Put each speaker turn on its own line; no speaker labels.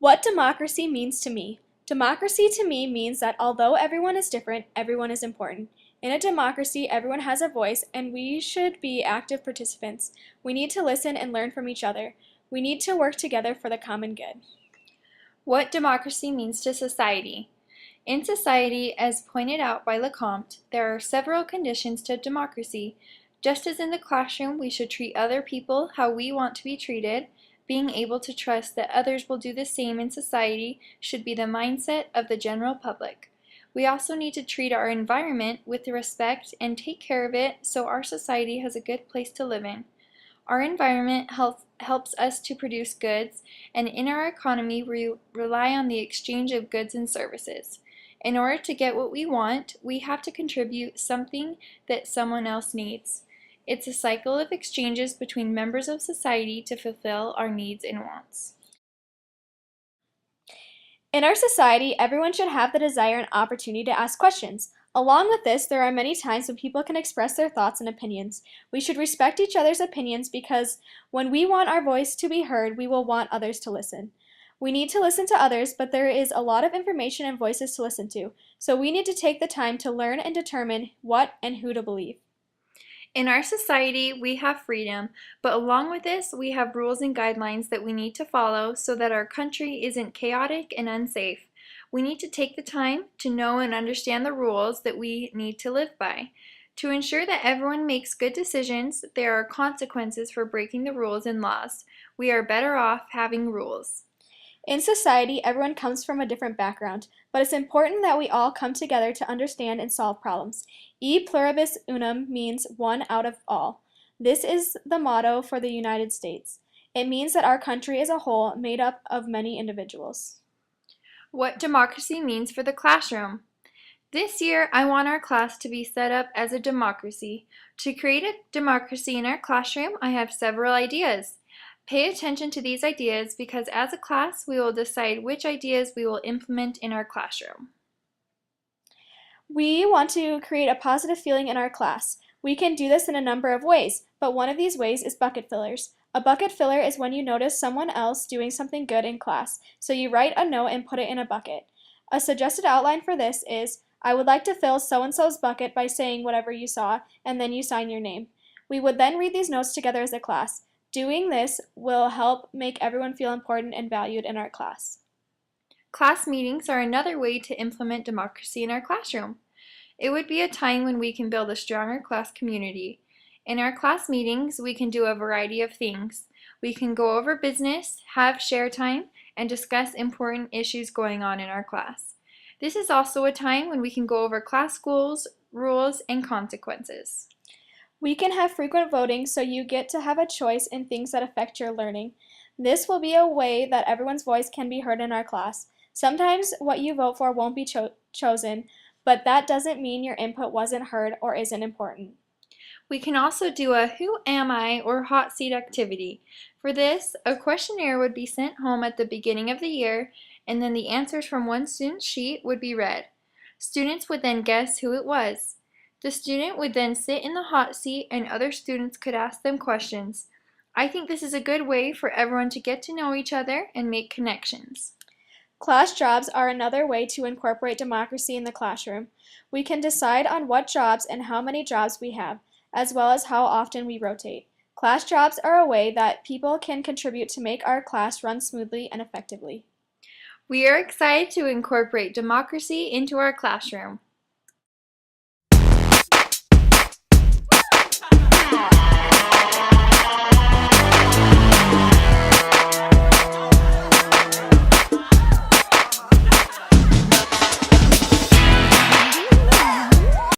What democracy means to me. Democracy to me means that although everyone is different, everyone is important. In a democracy, everyone has a voice, and we should be active participants. We need to listen and learn from each other. We need to work together for the common good.
What democracy means to society. In society, as pointed out by Lecomte, there are several conditions to democracy. Just as in the classroom, we should treat other people how we want to be treated. Being able to trust that others will do the same in society should be the mindset of the general public. We also need to treat our environment with respect and take care of it so our society has a good place to live in. Our environment helps us to produce goods, and in our economy we rely on the exchange of goods and services. In order to get what we want, we have to contribute something that someone else needs. It's a cycle of exchanges between members of society to fulfill our needs and wants.
In our society, everyone should have the desire and opportunity to ask questions. Along with this, there are many times when people can express their thoughts and opinions. We should respect each other's opinions because when we want our voice to be heard, we will want others to listen. We need to listen to others, but there is a lot of information and voices to listen to, so we need to take the time to learn and determine what and who to believe.
In our society, we have freedom, but along with this, we have rules and guidelines that we need to follow so that our country isn't chaotic and unsafe. We need to take the time to know and understand the rules that we need to live by. To ensure that everyone makes good decisions, there are consequences for breaking the rules and laws. We are better off having rules.
In society, everyone comes from a different background, but it's important that we all come together to understand and solve problems. E pluribus unum means one out of all. This is the motto for the United States. It means that our country is a whole made up of many individuals.
What democracy means for the classroom. This year, I want our class to be set up as a democracy. To create a democracy in our classroom, I have several ideas. Pay attention to these ideas because as a class, we will decide which ideas we will implement in our classroom.
We want to create a positive feeling in our class. We can do this in a number of ways, but one of these ways is bucket fillers. A bucket filler is when you notice someone else doing something good in class, so you write a note and put it in a bucket. A suggested outline for this is, I would like to fill so-and-so's bucket by saying whatever you saw, and then you sign your name. We would then read these notes together as a class. Doing this will help make everyone feel important and valued in our class.
Class meetings are another way to implement democracy in our classroom. It would be a time when we can build a stronger class community. In our class meetings, we can do a variety of things. We can go over business, have share time, and discuss important issues going on in our class. This is also a time when we can go over class goals, rules, and consequences.
We can have frequent voting so you get to have a choice in things that affect your learning. This will be a way that everyone's voice can be heard in our class. Sometimes what you vote for won't be chosen, but that doesn't mean your input wasn't heard or isn't important.
We can also do a Who Am I or hot seat activity. For this, a questionnaire would be sent home at the beginning of the year, and then the answers from one student's sheet would be read. Students would then guess who it was. The student would then sit in the hot seat and other students could ask them questions. I think this is a good way for everyone to get to know each other and make connections.
Class jobs are another way to incorporate democracy in the classroom. We can decide on what jobs and how many jobs we have, as well as how often we rotate. Class jobs are a way that people can contribute to make our class run smoothly and effectively.
We are excited to incorporate democracy into our classroom.